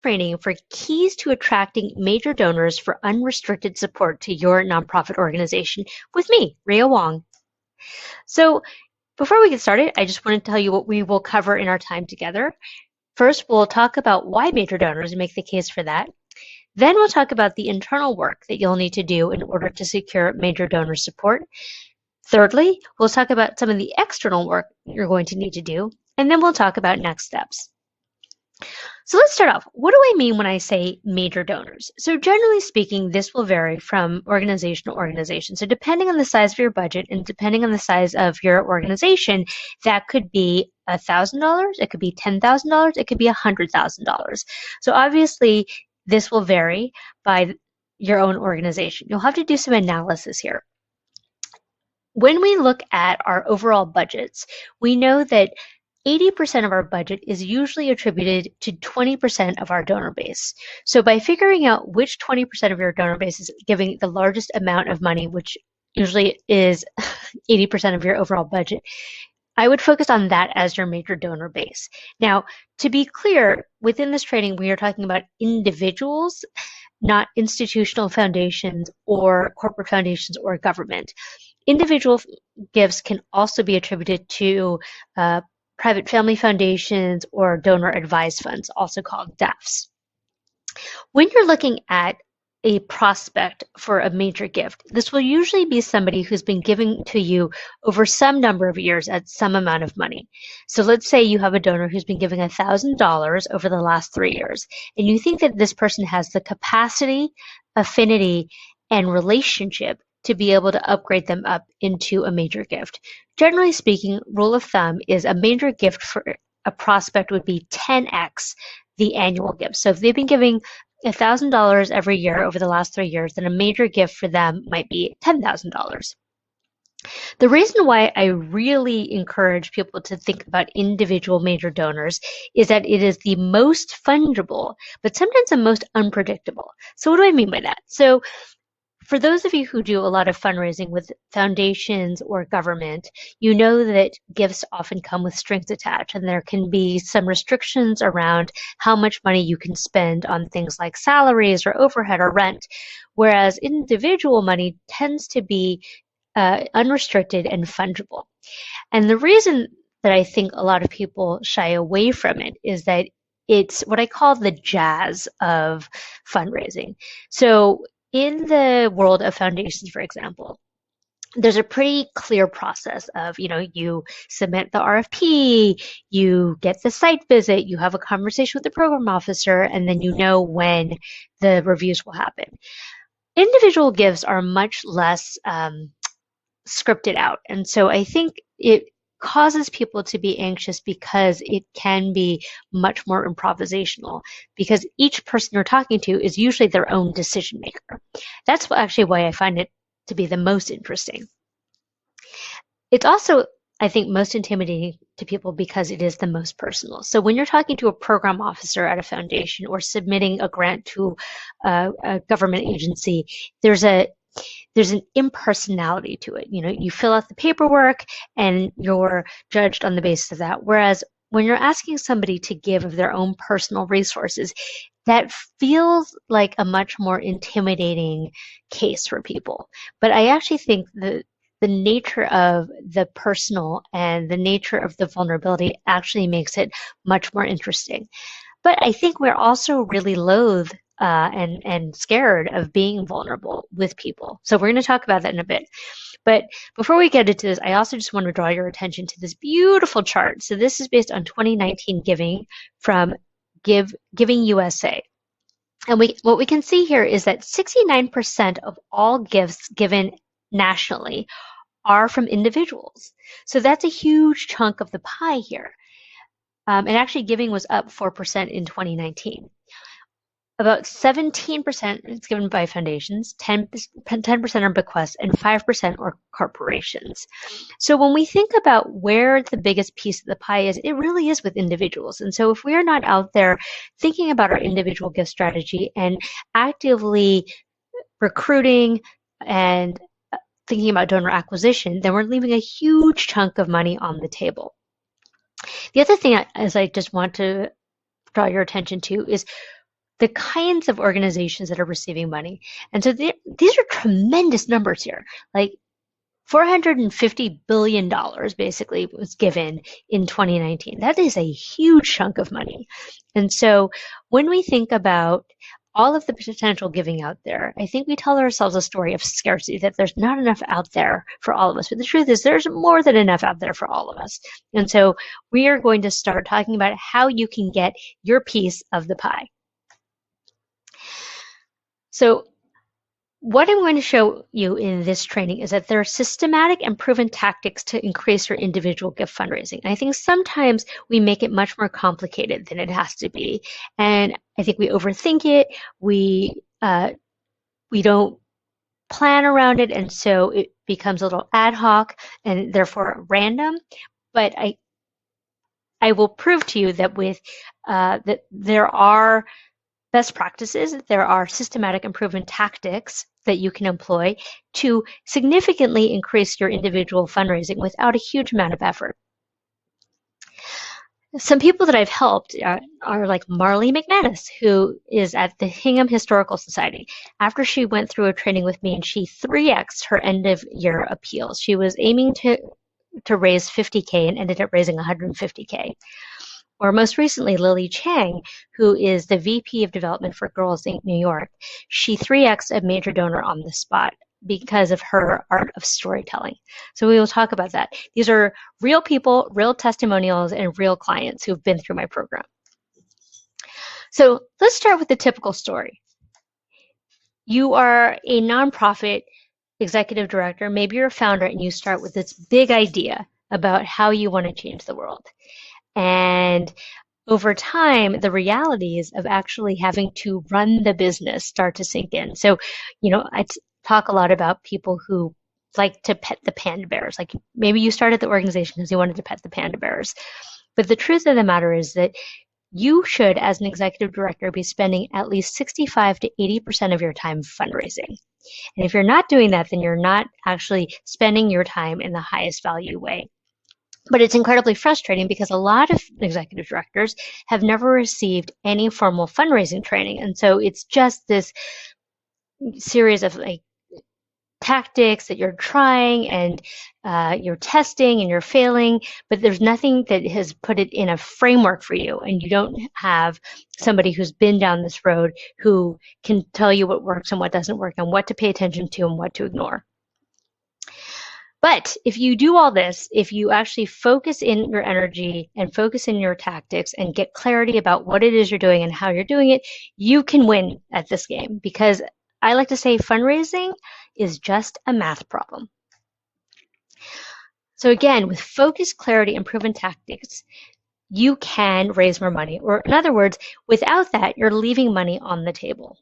training for keys to attracting major donors for unrestricted support to your nonprofit organization with me, Rhea Wong. So before we get started, I just want to tell you what we will cover in our time together. First, we'll talk about why major donors and make the case for that. Then we'll talk about the internal work that you'll need to do in order to secure major donor support. Thirdly, we'll talk about some of the external work you're going to need to do, and then we'll talk about next steps. So let's start off. What do I mean when I say major donors? So generally speaking, this will vary from organization to organization. So depending on the size of your budget and depending on the size of your organization, that could be $1,000, it could be $10,000, it could be $100,000. So obviously, this will vary by your own organization. You'll have to do some analysis here. When we look at our overall budgets, we know that 80% of our budget is usually attributed to 20% of our donor base. So by figuring out which 20% of your donor base is giving the largest amount of money, which usually is 80% of your overall budget, I would focus on that as your major donor base. Now, to be clear, within this training, we are talking about individuals, not institutional foundations or corporate foundations or government. Individual gifts can also be attributed to private family foundations or donor advised funds, also called DAFs. When you're looking at a prospect for a major gift, this will usually be somebody who's been giving to you over some number of years at some amount of money. So let's say you have a donor who's been giving $1,000 over the last 3 years, and you think that this person has the capacity, affinity, and relationship to be able to upgrade them up into a major gift. Generally speaking, rule of thumb is a major gift for a prospect would be 10x the annual gift. So if they've been giving $1,000 every year over the last 3 years, then a major gift for them might be $10,000. The reason why I really encourage people to think about individual major donors is that it is the most fungible, but sometimes the most unpredictable. So what do I mean by that? So for those of you who do a lot of fundraising with foundations or government, you know that gifts often come with strings attached, and there can be some restrictions around how much money you can spend on things like salaries or overhead or rent, whereas individual money tends to be unrestricted and fungible. And the reason that I think a lot of people shy away from it is that it's what I call the jazz of fundraising. So in the world of foundations, for example, there's a pretty clear process of, you submit the RFP, you get the site visit, you have a conversation with the program officer, and then you know when the reviews will happen. Individual gifts are much less scripted out. And so I think it causes people to be anxious because it can be much more improvisational, because each person you're talking to is usually their own decision maker. That's actually why I find it to be the most interesting. It's also, I think, most intimidating to people because it is the most personal. So when you're talking to a program officer at a foundation or submitting a grant to a government agency, there's an impersonality to it. You fill out the paperwork and you're judged on the basis of that. Whereas when you're asking somebody to give of their own personal resources, that feels like a much more intimidating case for people. But I actually think the nature of the personal and the nature of the vulnerability actually makes it much more interesting. But I think we're also really loath and scared of being vulnerable with people. So we're going to talk about that in a bit. But before we get into this, I also just want to draw your attention to this beautiful chart. So this is based on 2019 giving from Giving USA. And what we can see here is that 69% of all gifts given nationally are from individuals. So that's a huge chunk of the pie here. And actually giving was up 4% in 2019. About 17% is given by foundations, 10% are bequests, and 5% are corporations. So when we think about where the biggest piece of the pie is, it really is with individuals. And so if we are not out there thinking about our individual gift strategy and actively recruiting and thinking about donor acquisition, then we're leaving a huge chunk of money on the table. The other thing I just want to draw your attention to is the kinds of organizations that are receiving money. And so these are tremendous numbers here. Like $450 billion basically was given in 2019. That is a huge chunk of money. And so when we think about all of the potential giving out there, I think we tell ourselves a story of scarcity, that there's not enough out there for all of us. But the truth is there's more than enough out there for all of us. And so we are going to start talking about how you can get your piece of the pie. So what I'm going to show you in this training is that there are systematic and proven tactics to increase your individual gift fundraising. And I think sometimes we make it much more complicated than it has to be. And I think we overthink it. We don't plan around it. And so it becomes a little ad hoc and therefore random. But I will prove to you that that there are best practices, there are systematic and proven tactics that you can employ to significantly increase your individual fundraising without a huge amount of effort. Some people that I've helped are like Marley McManus, who is at the Hingham Historical Society. After she went through a training with me, and she 3x'd her end of year appeals. She was aiming to raise 50K and ended up raising 150K. Or most recently, Lily Chang, who is the VP of Development for Girls Inc. New York. She 3x'd a major donor on the spot because of her art of storytelling. So we will talk about that. These are real people, real testimonials, and real clients who've been through my program. So let's start with the typical story. You are a nonprofit executive director, maybe you're a founder, and you start with this big idea about how you want to change the world. And over time, the realities of actually having to run the business start to sink in. So, I talk a lot about people who like to pet the panda bears. Like maybe you started the organization because you wanted to pet the panda bears. But the truth of the matter is that you should, as an executive director, be spending at least 65 to 80% of your time fundraising. And if you're not doing that, then you're not actually spending your time in the highest value way. But it's incredibly frustrating because a lot of executive directors have never received any formal fundraising training. And so it's just this series of tactics that you're trying and you're testing and you're failing, but there's nothing that has put it in a framework for you. And you don't have somebody who's been down this road who can tell you what works and what doesn't work and what to pay attention to and what to ignore. But if you do all this, if you actually focus in your energy and focus in your tactics and get clarity about what it is you're doing and how you're doing it, you can win at this game, because I like to say fundraising is just a math problem. So again, with focus, clarity, and proven tactics, you can raise more money. Or in other words, without that, you're leaving money on the table.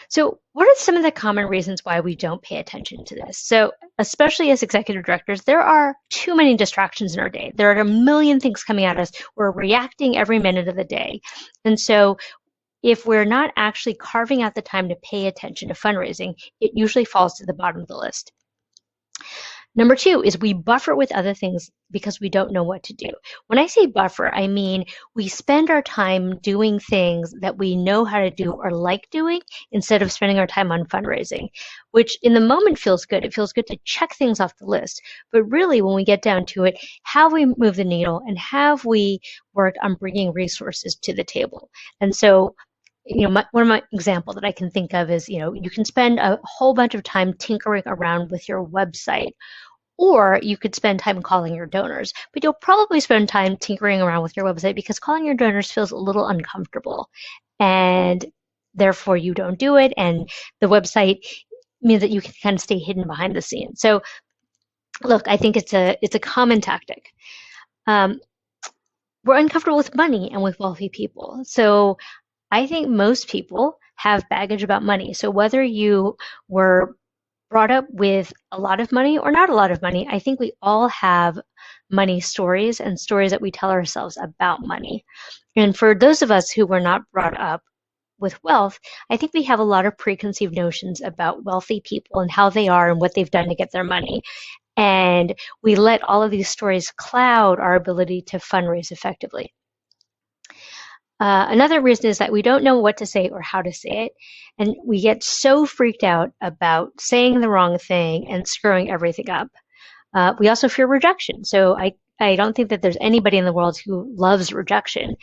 So what are some of the common reasons why we don't pay attention to this? So especially as executive directors, there are too many distractions in our day. There are a million things coming at us. We're reacting every minute of the day. And so if we're not actually carving out the time to pay attention to fundraising, it usually falls to the bottom of the list. Number two is we buffer with other things because we don't know what to do. When I say buffer, I mean we spend our time doing things that we know how to do or like doing instead of spending our time on fundraising, which in the moment feels good. It feels good to check things off the list. But really, when we get down to it, have we moved the needle and have we worked on bringing resources to the table? And so one of my example that I can think of is, you can spend a whole bunch of time tinkering around with your website, or you could spend time calling your donors, but you'll probably spend time tinkering around with your website because calling your donors feels a little uncomfortable, and therefore you don't do it. And the website means that you can kind of stay hidden behind the scenes. So look, I think it's a common tactic. We're uncomfortable with money and with wealthy people. So I think most people have baggage about money. So whether you were brought up with a lot of money or not a lot of money, I think we all have money stories and stories that we tell ourselves about money. And for those of us who were not brought up with wealth, I think we have a lot of preconceived notions about wealthy people and how they are and what they've done to get their money. And we let all of these stories cloud our ability to fundraise effectively. Another reason is that we don't know what to say or how to say it, and we get so freaked out about saying the wrong thing and screwing everything up. We also fear rejection. So I don't think that there's anybody in the world who loves rejection.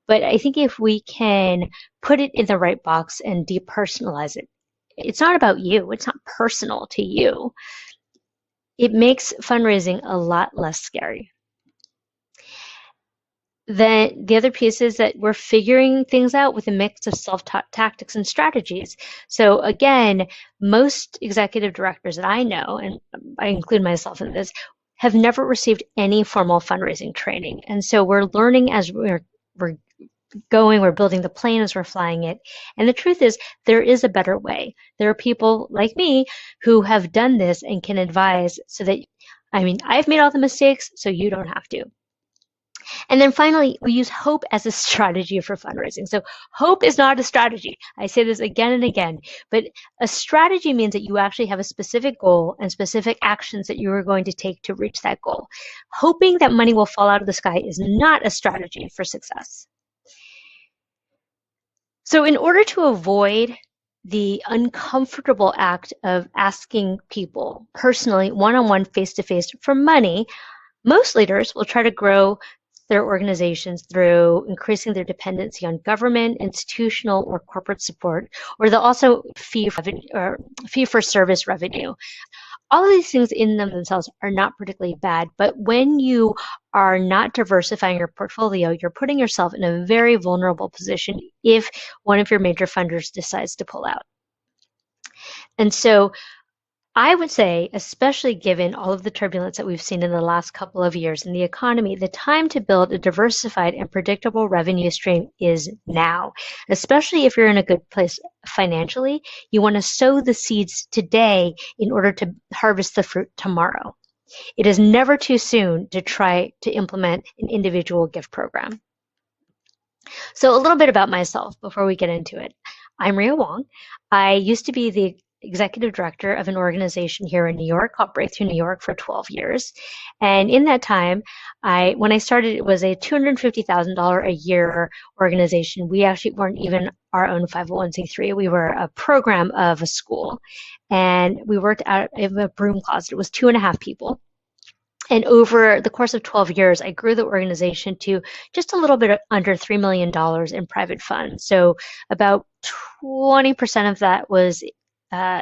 But I think if we can put it in the right box and depersonalize it, it's not about you. It's not personal to you. It makes fundraising a lot less scary. Then the other piece is that we're figuring things out with a mix of self-taught tactics and strategies. So again, most executive directors that I know, and I include myself in this, have never received any formal fundraising training. And so we're learning as we're going, we're building the plane as we're flying it. And the truth is, there is a better way. There are people like me who have done this and can advise so that, I've made all the mistakes, so you don't have to. And then finally, we use hope as a strategy for fundraising. So hope is not a strategy. I say this again and again, but a strategy means that you actually have a specific goal and specific actions that you are going to take to reach that goal. Hoping that money will fall out of the sky is not a strategy for success. So in order to avoid the uncomfortable act of asking people personally, one-on-one, face-to-face for money, most leaders will try to grow their organizations through increasing their dependency on government, institutional, or corporate support, or they'll also fee for service revenue. All of these things in themselves are not particularly bad, but when you are not diversifying your portfolio, you're putting yourself in a very vulnerable position if one of your major funders decides to pull out. And so I would say, especially given all of the turbulence that we've seen in the last couple of years in the economy, the time to build a diversified and predictable revenue stream is now. Especially if you're in a good place financially, you want to sow the seeds today in order to harvest the fruit tomorrow. It is never too soon to try to implement an individual gift program. So a little bit about myself before we get into it. I'm Rhea Wong. I used to be the executive director of an organization here in New York called Breakthrough New York for 12 years. And in that time, when I started, it was a $250,000 a year organization. We actually weren't even our own 501c3. We were a program of a school. And we worked out of a broom closet. It was 2.5 people. And over the course of 12 years, I grew the organization to just a little bit under $3 million in private funds. So about 20% of that was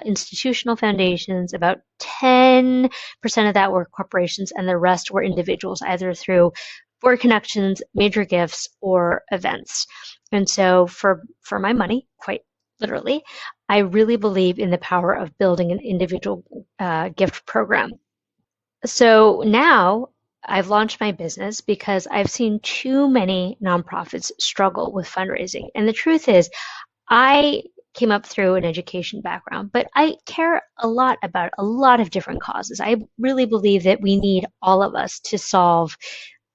institutional foundations, about 10% of that were corporations, and the rest were individuals, either through board connections, major gifts, or events. And so for my money, quite literally, I really believe in the power of building an individual gift program. So now I've launched my business because I've seen too many nonprofits struggle with fundraising. And the truth is, I came up through an education background, but I care a lot about a lot of different causes. I really believe that we need all of us to solve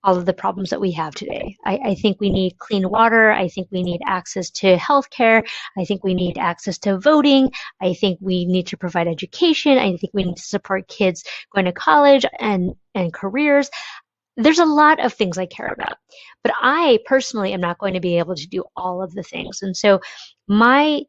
all of the problems that we have today. I think we need clean water. I think we need access to healthcare. I think we need access to voting. I think we need to provide education. I think we need to support kids going to college and careers. There's a lot of things I care about, but I personally am not going to be able to do all of the things. And so my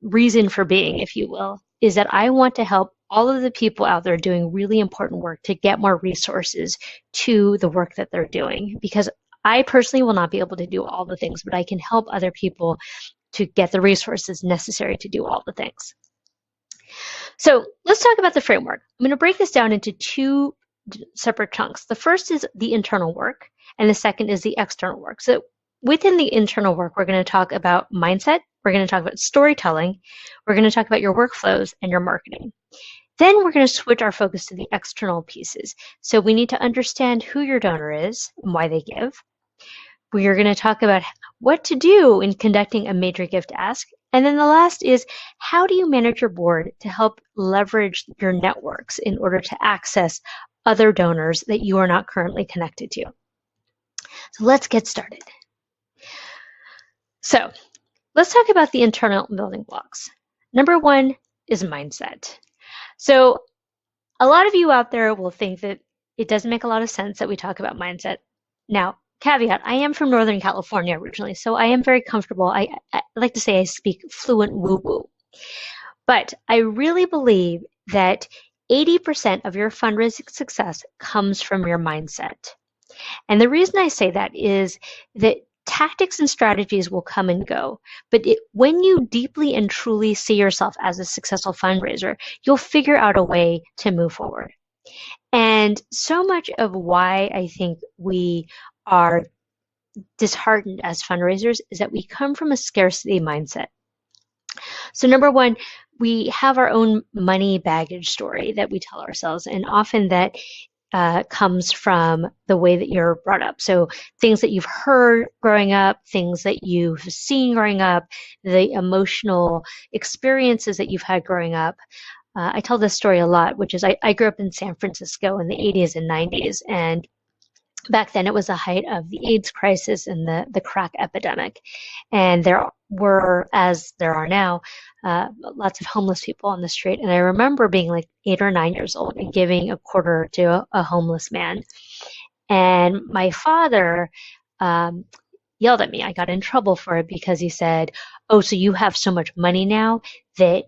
reason for being, if you will, is that I want to help all of the people out there doing really important work to get more resources to the work that they're doing. Because I personally will not be able to do all the things, but I can help other people to get the resources necessary to do all the things. So let's talk about the framework. I'm going to break this down into two separate chunks. The first is the internal work, and the second is the external work. So within the internal work, we're going to talk about mindset, we're going to talk about storytelling, we're going to talk about your workflows and your marketing. Then we're going to switch our focus to the external pieces. So we need to understand who your donor is and why they give. We are going to talk about what to do in conducting a major gift ask. And then the last is, how do you manage your board to help leverage your networks in order to access other donors that you are not currently connected to? So let's get started. So let's talk about the internal building blocks. Number one is mindset. So a lot of you out there will think that it doesn't make a lot of sense that we talk about mindset. Now, caveat, I am from Northern California originally, so I am very comfortable. I like to say I speak fluent woo-woo. But I really believe that 80% of your fundraising success comes from your mindset. And the reason I say that is that tactics and strategies will come and go. But when you deeply and truly see yourself as a successful fundraiser, you'll figure out a way to move forward. And so much of why I think we are disheartened as fundraisers is that we come from a scarcity mindset. So number one, we have our own money baggage story that we tell ourselves, and often that comes from the way that you're brought up. So things that you've heard growing up, things that you've seen growing up, the emotional experiences that you've had growing up. I tell this story a lot, which is I grew up in San Francisco in the 80s and 90s, and back then it was the height of the AIDS crisis and the crack epidemic. And there were, as there are now, lots of homeless people on the street. And I remember being like 8 or 9 years old and giving a quarter to a homeless man. And my father yelled at me. I got in trouble for it because he said, "Oh, so you have so much money now that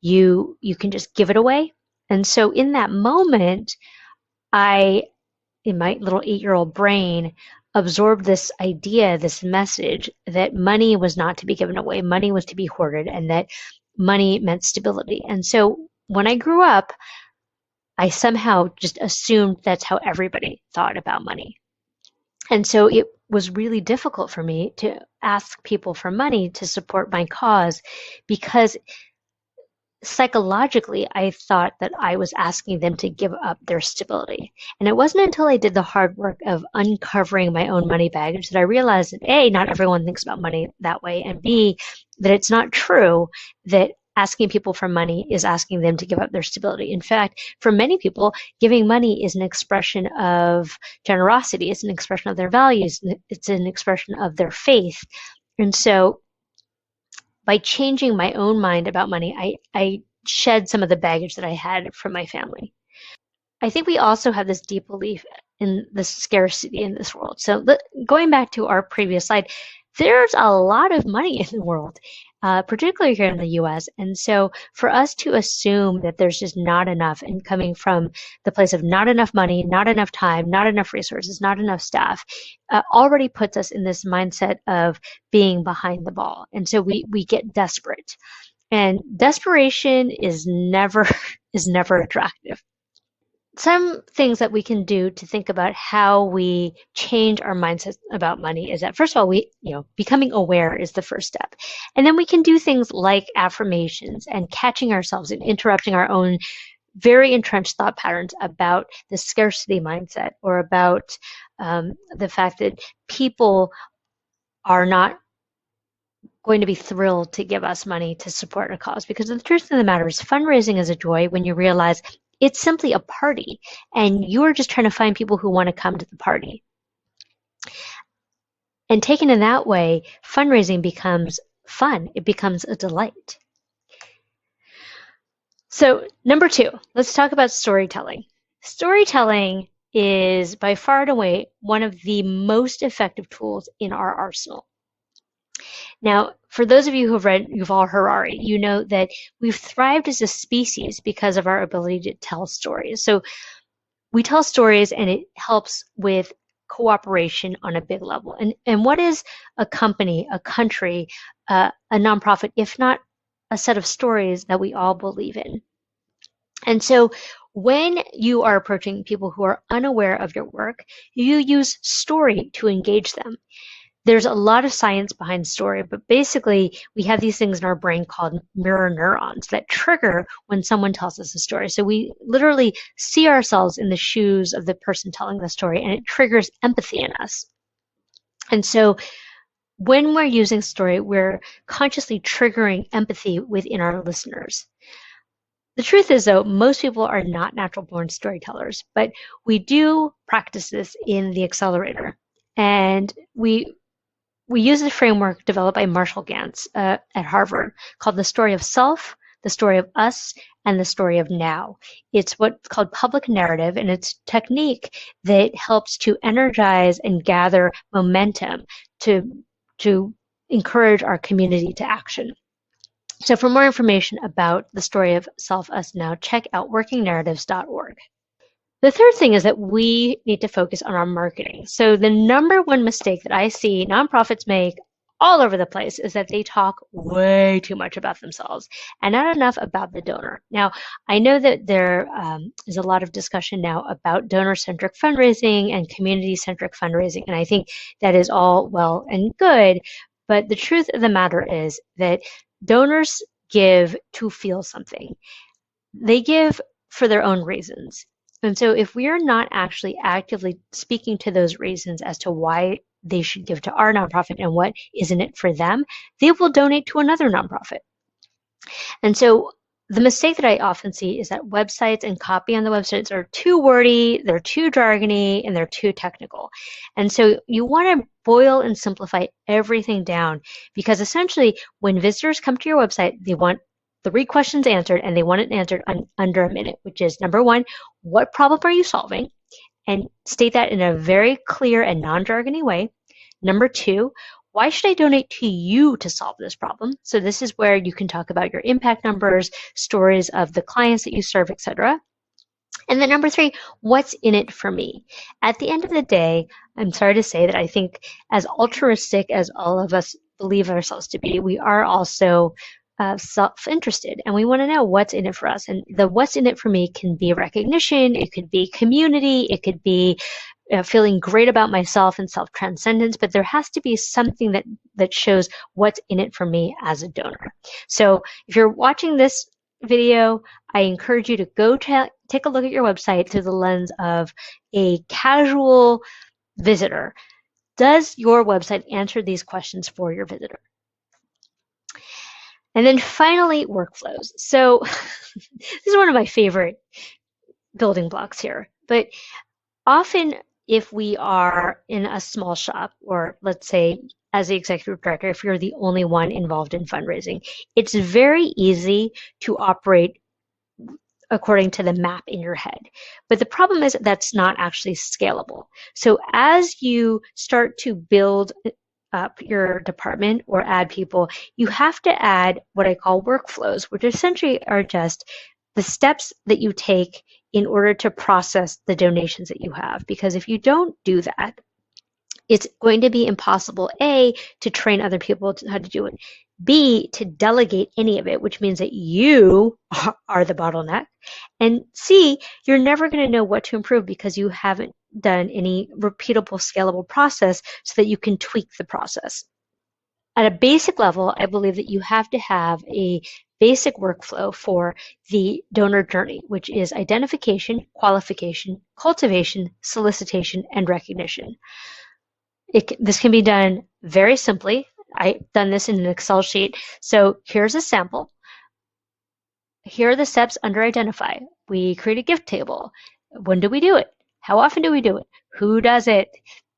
you can just give it away?" And so in that moment, in my little 8-year-old brain, absorbed this idea, this message that money was not to be given away, money was to be hoarded, and that money meant stability. And so when I grew up, I somehow just assumed that's how everybody thought about money. And so it was really difficult for me to ask people for money to support my cause because psychologically, I thought that I was asking them to give up their stability. And it wasn't until I did the hard work of uncovering my own money baggage that I realized that A, not everyone thinks about money that way, and B, that it's not true that asking people for money is asking them to give up their stability. In fact, for many people, giving money is an expression of generosity. It's an expression of their values. It's an expression of their faith. And so by changing my own mind about money, I shed some of the baggage that I had from my family. I think we also have this deep belief in the scarcity in this world. So going back to our previous slide, there's a lot of money in the world, particularly here in the US. And so for us to assume that there's just not enough, and coming from the place of not enough money, not enough time, not enough resources, not enough staff, already puts us in this mindset of being behind the ball. And so we get desperate. And desperation is never attractive. Some things that we can do to think about how we change our mindset about money is that, first of all, becoming aware is the first step. And then we can do things like affirmations and catching ourselves and interrupting our own very entrenched thought patterns about the scarcity mindset, or about the fact that people are not going to be thrilled to give us money to support a cause. Because the truth of the matter is, fundraising is a joy when you realize it's simply a party, and you're just trying to find people who want to come to the party. And taken in that way, fundraising becomes fun. It becomes a delight. So number 2, let's talk about storytelling. Storytelling is by far and away one of the most effective tools in our arsenal. Now, for those of you who've read Yuval Harari, you know that we've thrived as a species because of our ability to tell stories. So we tell stories, and it helps with cooperation on a big level. And what is a company, a country, a nonprofit, if not a set of stories that we all believe in? And so when you are approaching people who are unaware of your work, you use story to engage them. There's a lot of science behind story, but basically we have these things in our brain called mirror neurons that trigger when someone tells us a story. So we literally see ourselves in the shoes of the person telling the story, and it triggers empathy in us. And so when we're using story, we're consciously triggering empathy within our listeners. The truth is, though, most people are not natural-born storytellers, but we do practice this in the accelerator. And we use a framework developed by Marshall Gantz at Harvard called the story of self, the story of us, and the story of now. It's what's called public narrative, and it's a technique that helps to energize and gather momentum to encourage our community to action. So for more information about the story of Self, Us, Now, check out workingnarratives.org. The third thing is that we need to focus on our marketing. So the number one mistake that I see nonprofits make all over the place is that they talk way too much about themselves and not enough about the donor. Now, I know that there is a lot of discussion now about donor-centric fundraising and community-centric fundraising, and I think that is all well and good, but the truth of the matter is that donors give to feel something. They give for their own reasons. And so if we are not actually actively speaking to those reasons as to why they should give to our nonprofit and what is in it for them, they will donate to another nonprofit. And so the mistake that I often see is that websites and copy on the websites are too wordy, they're too jargony, and they're too technical. And so you want to boil and simplify everything down, because essentially when visitors come to your website, they want 3 questions answered, and they want it answered under a minute, which is number 1, what problem are you solving? And state that in a very clear and non-jargony way. Number 2, why should I donate to you to solve this problem? So this is where you can talk about your impact numbers, stories of the clients that you serve, etc. And then number 3, what's in it for me? At the end of the day, I'm sorry to say that I think as altruistic as all of us believe ourselves to be, we are also self-interested, and we want to know what's in it for us. And the what's in it for me can be recognition, it could be community, it could be feeling great about myself and self-transcendence, but there has to be something that shows what's in it for me as a donor. So if you're watching this video, I encourage you to go take a look at your website through the lens of a casual visitor. Does your website answer these questions for your visitor? And then finally, workflows. So this is one of my favorite building blocks here. But often if we are in a small shop, or let's say as the executive director, if you're the only one involved in fundraising, it's very easy to operate according to the map in your head. But the problem is that's not actually scalable. So as you start to build up your department or add people, you have to add what I call workflows, which essentially are just the steps that you take in order to process the donations that you have. Because if you don't do that, it's going to be impossible, A, to train other people how to do it, B, to delegate any of it, which means that you are the bottleneck, and C, you're never going to know what to improve because you haven't done any repeatable, scalable process so that you can tweak the process. At a basic level, I believe that you have to have a basic workflow for the donor journey, which is identification, qualification, cultivation, solicitation, and recognition. This can be done very simply. I've done this in an Excel sheet. So here's a sample. Here are the steps under identify. We create a gift table. When do we do it? How often do we do it? Who does it?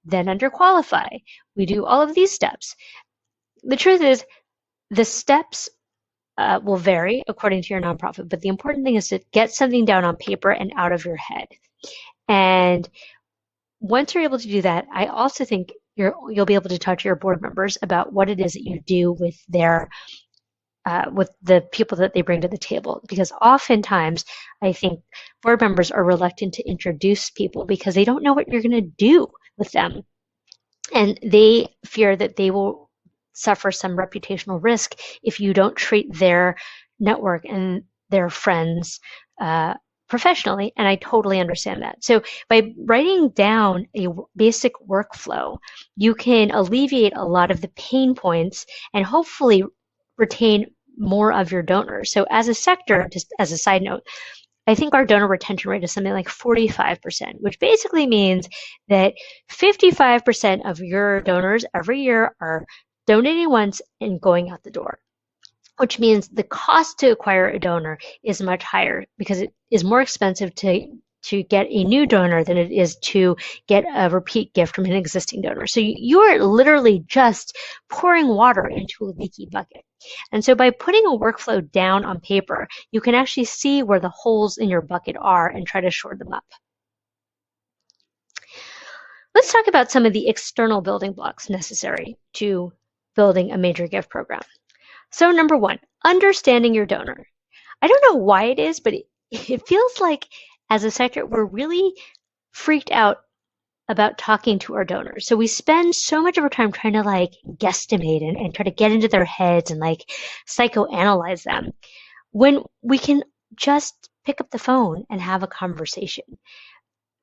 Then under qualify, we do all of these steps. The truth is, the steps will vary according to your nonprofit, but the important thing is to get something down on paper and out of your head. And once you're able to do that, I also think you'll be able to talk to your board members about what it is that you do with with the people that they bring to the table. Because oftentimes, I think board members are reluctant to introduce people because they don't know what you're going to do with them. And they fear that they will suffer some reputational risk if you don't treat their network and their friends professionally, and I totally understand that. So by writing down a basic workflow, you can alleviate a lot of the pain points and hopefully retain more of your donors. So as a sector, just as a side note, I think our donor retention rate is something like 45%, which basically means that 55% of your donors every year are donating once and going out the door, which means the cost to acquire a donor is much higher because it is more expensive to get a new donor than it is to get a repeat gift from an existing donor. So you are literally just pouring water into a leaky bucket. And so by putting a workflow down on paper, you can actually see where the holes in your bucket are and try to shore them up. Let's talk about some of the external building blocks necessary to building a major gift program. So number one, understanding your donor. I don't know why it is, but it feels like as a sector, we're really freaked out about talking to our donors. So we spend so much of our time trying to guesstimate and try to get into their heads and psychoanalyze them when we can just pick up the phone and have a conversation.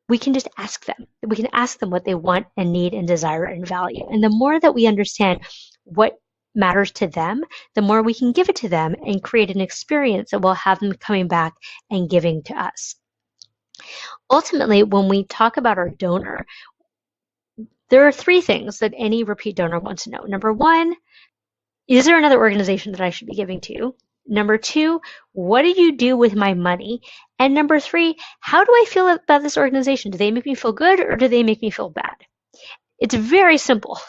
We can just ask them. We can ask them what they want and need and desire and value. And the more that we understand what matters to them, the more we can give it to them and create an experience that will have them coming back and giving to us. Ultimately, when we talk about our donor, there are three things that any repeat donor wants to know. Number one, is there another organization that I should be giving to? Number two, what do you do with my money? And number three, how do I feel about this organization? Do they make me feel good or do they make me feel bad? It's very simple.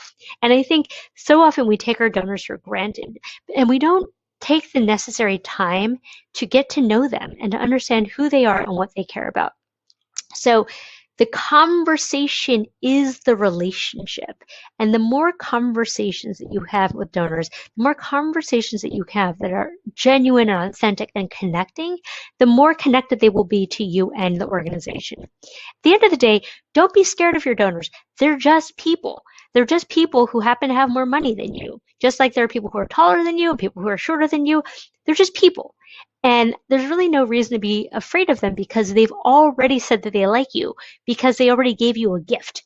And I think so often we take our donors for granted and we don't take the necessary time to get to know them and to understand who they are and what they care about. So the conversation is the relationship. And the more conversations that you have with donors, the more conversations that you have that are genuine and authentic and connecting, the more connected they will be to you and the organization. At the end of the day, don't be scared of your donors. They're just people. They're just people who happen to have more money than you. Just like there are people who are taller than you and people who are shorter than you. They're just people. And there's really no reason to be afraid of them because they've already said that they like you because they already gave you a gift.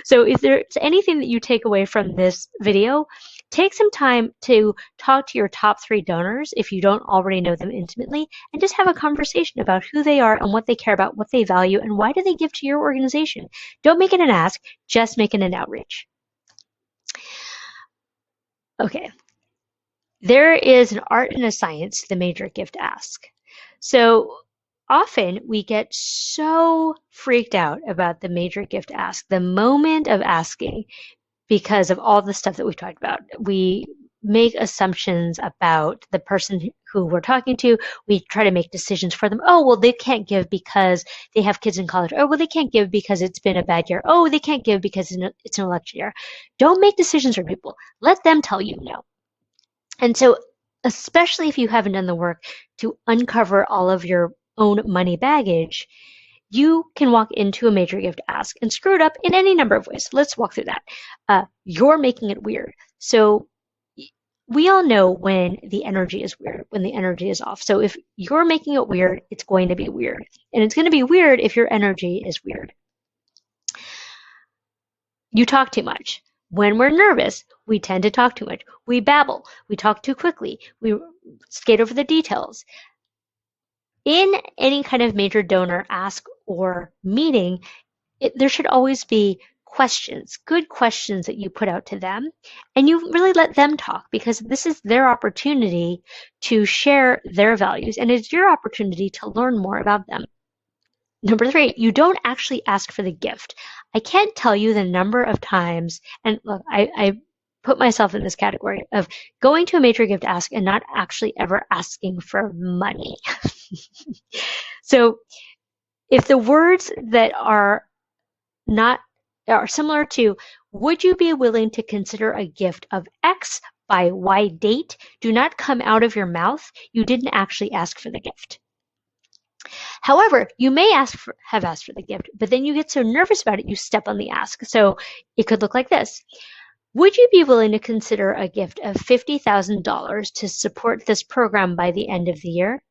So if there's anything that you take away from this video, take some time to talk to your top 3 donors if you don't already know them intimately and just have a conversation about who they are and what they care about, what they value, and why do they give to your organization. Don't make it an ask, just make it an outreach. Okay. There is an art and a science to the major gift ask. So often we get so freaked out about the major gift ask, the moment of asking, because of all the stuff that we've talked about. We make assumptions about the person who we're talking to. We try to make decisions for them. Oh, well, they can't give because they have kids in college. Oh, well, they can't give because it's been a bad year. Oh, they can't give because it's an election year. Don't make decisions for people. Let them tell you no. And so, especially if you haven't done the work to uncover all of your own money baggage, you can walk into a major gift ask and screw it up in any number of ways. Let's walk through that. You're making it weird. So we all know when the energy is weird, when the energy is off. So if you're making it weird, it's going to be weird. And it's going to be weird if your energy is weird. You talk too much. When we're nervous, we tend to talk too much. We babble. We talk too quickly. We skate over the details. In any kind of major donor ask or meeting, there should always be questions, good questions that you put out to them, and you really let them talk because this is their opportunity to share their values, and it's your opportunity to learn more about them. Number 3, you don't actually ask for the gift. I can't tell you the number of times, and look, I put myself in this category of going to a major gift ask and not actually ever asking for money. So if the words that are similar to, would you be willing to consider a gift of X by Y date, do not come out of your mouth, you didn't actually ask for the gift. However, you may have asked for the gift, but then you get so nervous about it, you step on the ask. So it could look like this. Would you be willing to consider a gift of $50,000 to support this program by the end of the year?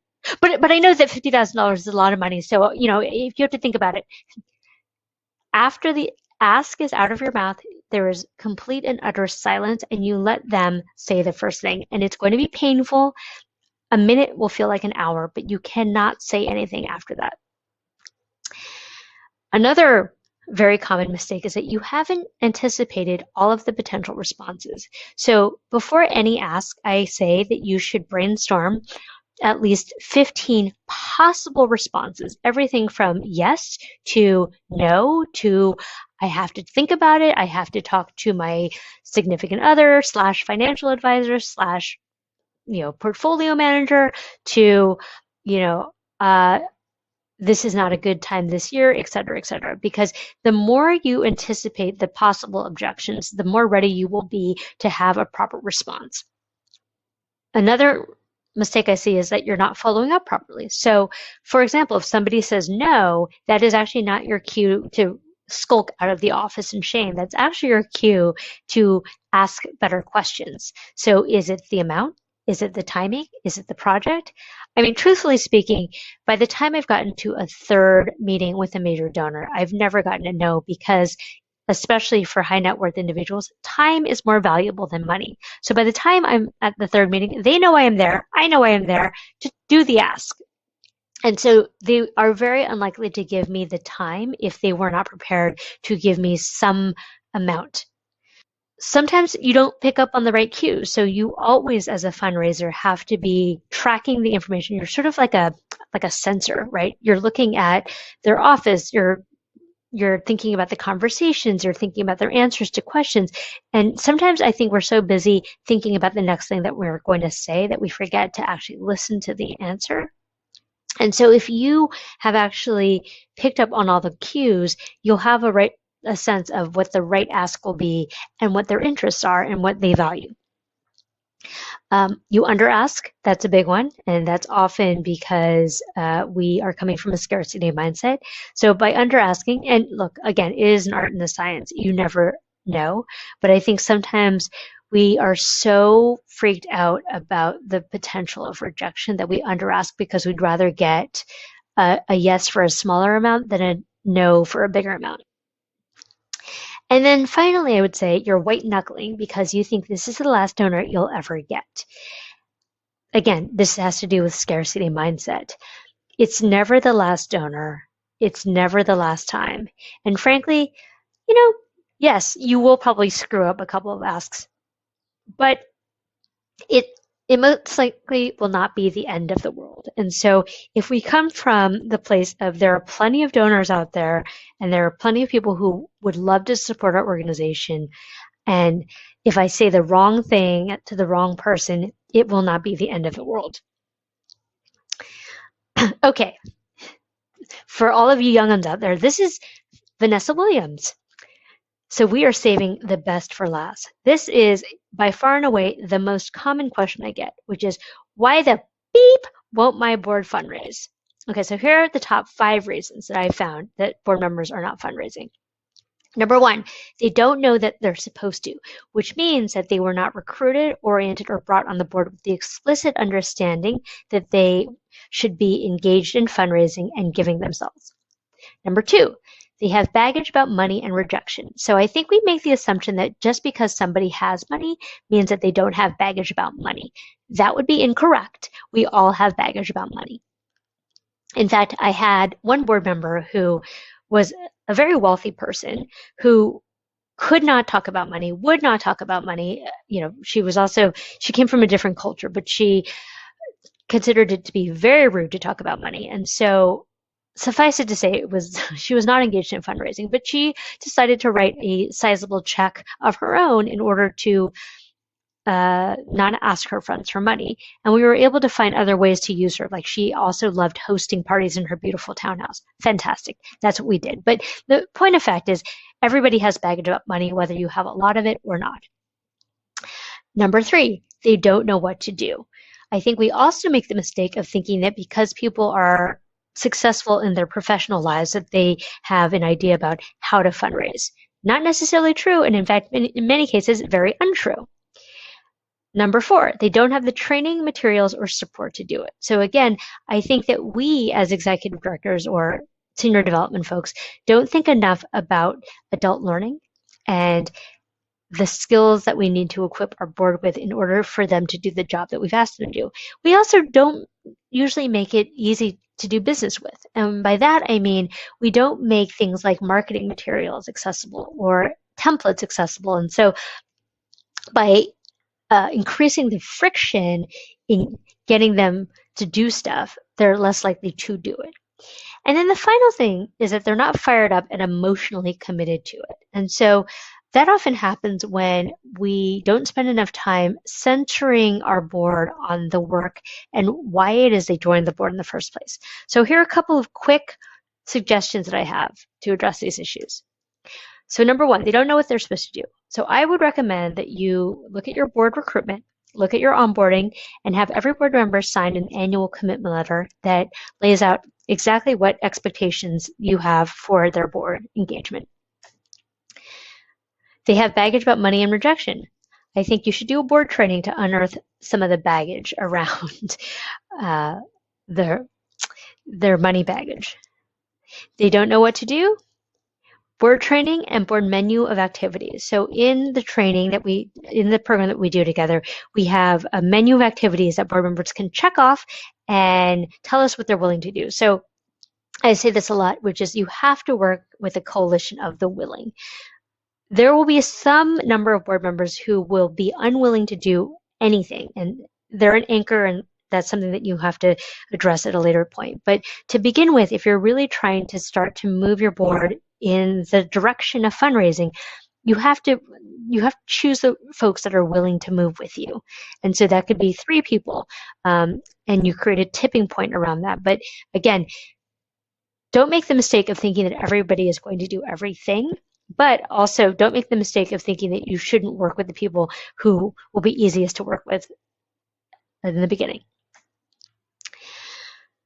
But I know that $50,000 is a lot of money. So, if you have to think about it, after the ask is out of your mouth, there is complete and utter silence, and you let them say the first thing. And it's going to be painful. A minute will feel like an hour, but you cannot say anything after that. Another very common mistake is that you haven't anticipated all of the potential responses. So before any ask, I say that you should brainstorm at least 15 possible responses, everything from yes to no to I have to think about it. I have to talk to my significant other / financial advisor / portfolio manager to, you know, this is not a good time this year, et cetera, et cetera. Because the more you anticipate the possible objections, the more ready you will be to have a proper response. Another mistake I see is that you're not following up properly. So, for example, if somebody says no, that is actually not your cue to skulk out of the office in shame. That's actually your cue to ask better questions. So, is it the amount? Is it the timing? Is it the project? I mean, truthfully speaking, by the time I've gotten to a third meeting with a major donor, I've never gotten a no because, especially for high net worth individuals, time is more valuable than money. So by the time I'm at the third meeting, they know I am there. I know I am there to do the ask. And so they are very unlikely to give me the time if they were not prepared to give me some amount. Sometimes you don't pick up on the right cues. So you always, as a fundraiser, have to be tracking the information. You're sort of like a sensor, right? You're looking at their office, you're thinking about the conversations, you're thinking about their answers to questions. And sometimes I think we're so busy thinking about the next thing that we're going to say that we forget to actually listen to the answer. And so if you have actually picked up on all the cues, you'll have a sense of what the right ask will be and what their interests are and what they value. You under ask, that's a big one, and that's often because we are coming from a scarcity mindset. So by under asking, and look, again, it is an art and a science. You never know, but I think sometimes we are so freaked out about the potential of rejection that we under ask because we'd rather get a yes for a smaller amount than a no for a bigger amount. And then finally, I would say you're white knuckling because you think this is the last donor you'll ever get. Again, this has to do with scarcity mindset. It's never the last donor. It's never the last time. And frankly, yes, you will probably screw up a couple of asks, but it most likely will not be the end of the world. And so if we come from the place of there are plenty of donors out there and there are plenty of people who would love to support our organization, and if I say the wrong thing to the wrong person, it will not be the end of the world. Okay, for all of you young ones out there, this is Vanessa Williams. So we are saving the best for last. This is by far and away the most common question I get, which is, why the beep won't my board fundraise? Okay, so here are the top 5 reasons that I found that board members are not fundraising. Number 1, they don't know that they're supposed to, which means that they were not recruited, oriented, or brought on the board with the explicit understanding that they should be engaged in fundraising and giving themselves. Number 2, they have baggage about money and rejection. So I think we make the assumption that just because somebody has money means that they don't have baggage about money. That would be incorrect. We all have baggage about money. In fact, I had one board member who was a very wealthy person who could not talk about money, would not talk about money. She came from a different culture, but she considered it to be very rude to talk about money. And so suffice it to say, she was not engaged in fundraising, but she decided to write a sizable check of her own in order to not ask her friends for money. And we were able to find other ways to use her. Like, she also loved hosting parties in her beautiful townhouse. Fantastic. That's what we did. But the point of fact is, everybody has baggage about money, whether you have a lot of it or not. Number 3, they don't know what to do. I think we also make the mistake of thinking that because people are successful in their professional lives that they have an idea about how to fundraise. Not necessarily true, and in fact, in many cases, very untrue. Number 4, they don't have the training, materials, or support to do it. So again, I think that we as executive directors or senior development folks don't think enough about adult learning and the skills that we need to equip our board with in order for them to do the job that we've asked them to do. We also don't usually make it easy to do business with. And by that, I mean, we don't make things like marketing materials accessible or templates accessible. And so by increasing the friction in getting them to do stuff, they're less likely to do it. And then the final thing is that they're not fired up and emotionally committed to it. And so that often happens when we don't spend enough time centering our board on the work and why it is they joined the board in the first place. So here are a couple of quick suggestions that I have to address these issues. So number one, they don't know what they're supposed to do. So I would recommend that you look at your board recruitment, look at your onboarding, and have every board member sign an annual commitment letter that lays out exactly what expectations you have for their board engagement. They have baggage about money and rejection. I think you should do a board training to unearth some of the baggage around their money baggage. They don't know what to do. Board training and board menu of activities. So in the program that we do together, we have a menu of activities that board members can check off and tell us what they're willing to do. So I say this a lot, which is you have to work with a coalition of the willing. There will be some number of board members who will be unwilling to do anything, and they're an anchor, and that's something that you have to address at a later point. But to begin with, if you're really trying to start to move your board in the direction of fundraising, you have to choose the folks that are willing to move with you. And so that could be 3 people, and you create a tipping point around that. But again, don't make the mistake of thinking that everybody is going to do everything, but also don't make the mistake of thinking that you shouldn't work with the people who will be easiest to work with in the beginning.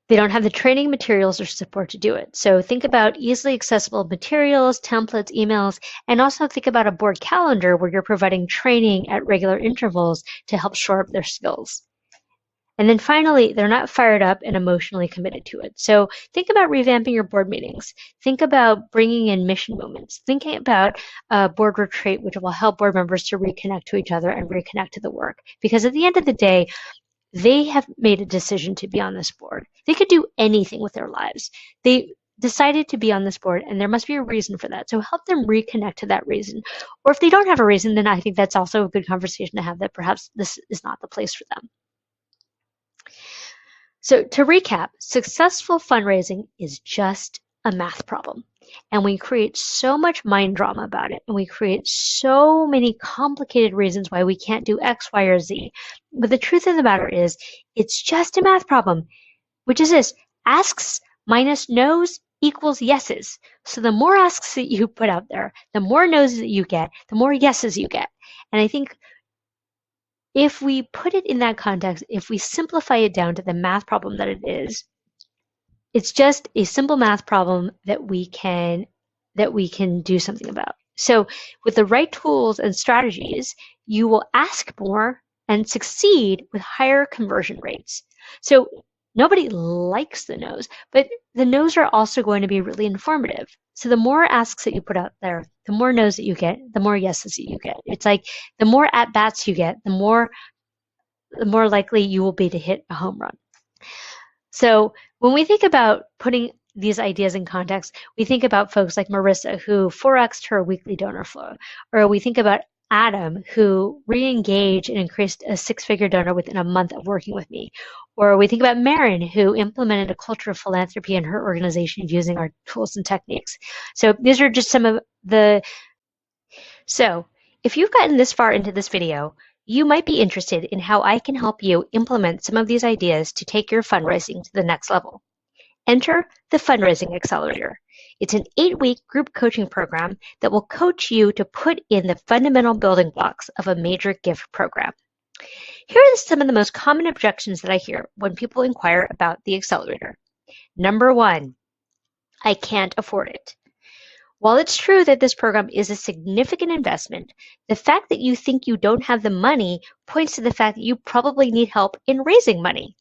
They don't have the training materials or support to do it. So think about easily accessible materials, templates, emails, and also think about a board calendar where you're providing training at regular intervals to help shore up their skills. And then finally, they're not fired up and emotionally committed to it. So think about revamping your board meetings. Think about bringing in mission moments. Thinking about a board retreat, which will help board members to reconnect to each other and reconnect to the work. Because at the end of the day, they have made a decision to be on this board. They could do anything with their lives. They decided to be on this board, and there must be a reason for that. So help them reconnect to that reason. Or if they don't have a reason, then I think that's also a good conversation to have, that perhaps this is not the place for them. So to recap, successful fundraising is just a math problem. And we create so much mind drama about it. And we create so many complicated reasons why we can't do X, Y, or Z. But the truth of the matter is, it's just a math problem, which is this: asks minus no's equals yeses. So the more asks that you put out there, the more no's that you get, the more yeses you get. And I think if we put it in that context, if we simplify it down to the math problem that it is, it's just a simple math problem that we can do something about. So with the right tools and strategies, you will ask more and succeed with higher conversion rates. So nobody likes the no's, but the no's are also going to be really informative. So the more asks that you put out there, the more no's that you get, the more yeses that you get. It's like the more at-bats you get, the more likely you will be to hit a home run. So when we think about putting these ideas in context, we think about folks like Marissa, who 4x'd her weekly donor flow, or we think about Adam, who re-engaged and increased a 6-figure donor within a month of working with me. Or we think about Marin, who implemented a culture of philanthropy in her organization using our tools and techniques. So these are just some of the... So if you've gotten this far into this video, you might be interested in how I can help you implement some of these ideas to take your fundraising to the next level. Enter the Fundraising Accelerator. It's an 8-week group coaching program that will coach you to put in the fundamental building blocks of a major gift program. Here are some of the most common objections that I hear when people inquire about the accelerator. Number 1, I can't afford it. While it's true that this program is a significant investment, the fact that you think you don't have the money points to the fact that you probably need help in raising money.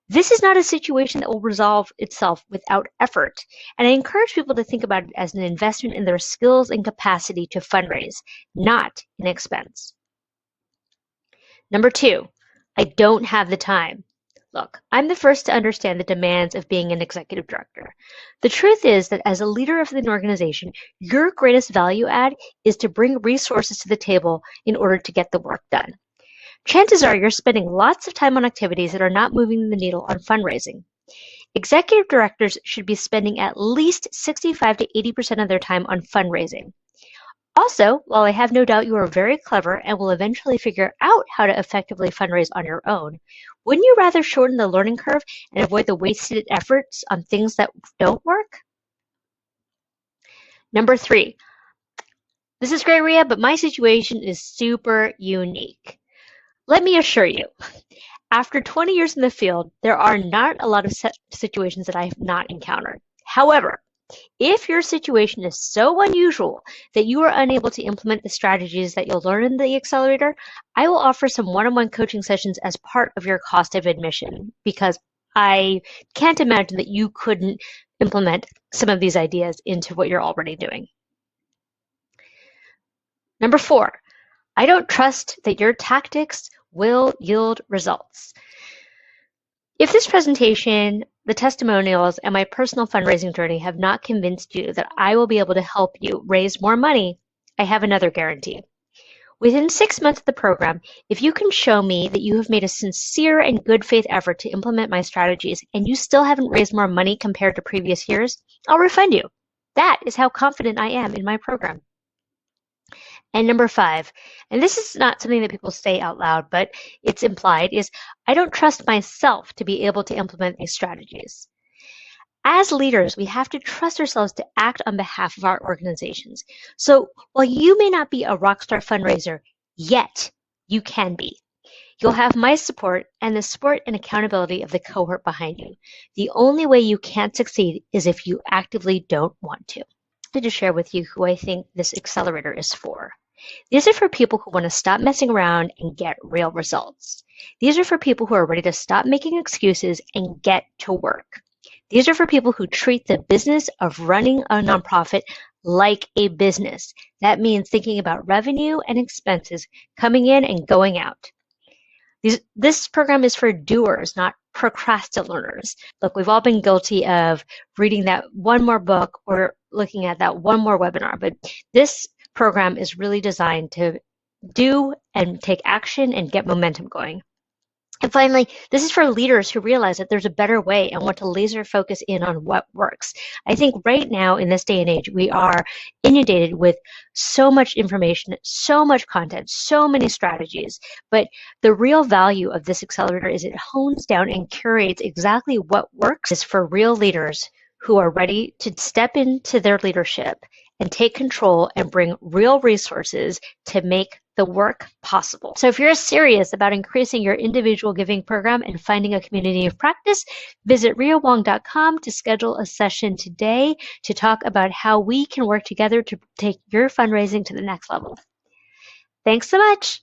This is not a situation that will resolve itself without effort, and I encourage people to think about it as an investment in their skills and capacity to fundraise, not an expense. Number 2, I don't have the time. Look, I'm the first to understand the demands of being an executive director. The truth is that as a leader of an organization, your greatest value add is to bring resources to the table in order to get the work done. Chances are you're spending lots of time on activities that are not moving the needle on fundraising. Executive directors should be spending at least 65 to 80% of their time on fundraising. Also, while I have no doubt you are very clever and will eventually figure out how to effectively fundraise on your own, wouldn't you rather shorten the learning curve and avoid the wasted efforts on things that don't work? Number 3, this is great, Rhea, but my situation is super unique. Let me assure you, after 20 years in the field, there are not a lot of situations that I have not encountered. However, if your situation is so unusual that you are unable to implement the strategies that you'll learn in the accelerator, I will offer some one-on-one coaching sessions as part of your cost of admission, because I can't imagine that you couldn't implement some of these ideas into what you're already doing. Number 4, I don't trust that your tactics will yield results. If this presentation, the testimonials, and my personal fundraising journey have not convinced you that I will be able to help you raise more money, I have another guarantee. Within 6 months of the program, if you can show me that you have made a sincere and good faith effort to implement my strategies and you still haven't raised more money compared to previous years, I'll refund you. That is how confident I am in my program. And number 5, and this is not something that people say out loud, but it's implied, is I don't trust myself to be able to implement these strategies. As leaders, we have to trust ourselves to act on behalf of our organizations. So while you may not be a rockstar fundraiser yet, you can be. You'll have my support and the support and accountability of the cohort behind you. The only way you can't succeed is if you actively don't want to. I wanted to share with you who I think this accelerator is for. These are for people who want to stop messing around and get real results. These are for people who are ready to stop making excuses and get to work. These are for people who treat the business of running a nonprofit like a business. That means thinking about revenue and expenses coming in and going out. This program is for doers, not procrastinators. Look, we've all been guilty of reading that one more book or looking at that one more webinar, but this program is really designed to do and take action and get momentum going. And finally, this is for leaders who realize that there's a better way and want to laser focus in on what works. I think right now in this day and age, we are inundated with so much information, so much content, so many strategies. But the real value of this accelerator is it hones down and curates exactly what works is for real leaders who are ready to step into their leadership and take control and bring real resources to make the work possible. So if you're serious about increasing your individual giving program and finding a community of practice, visit rheawong.com to schedule a session today to talk about how we can work together to take your fundraising to the next level. Thanks so much.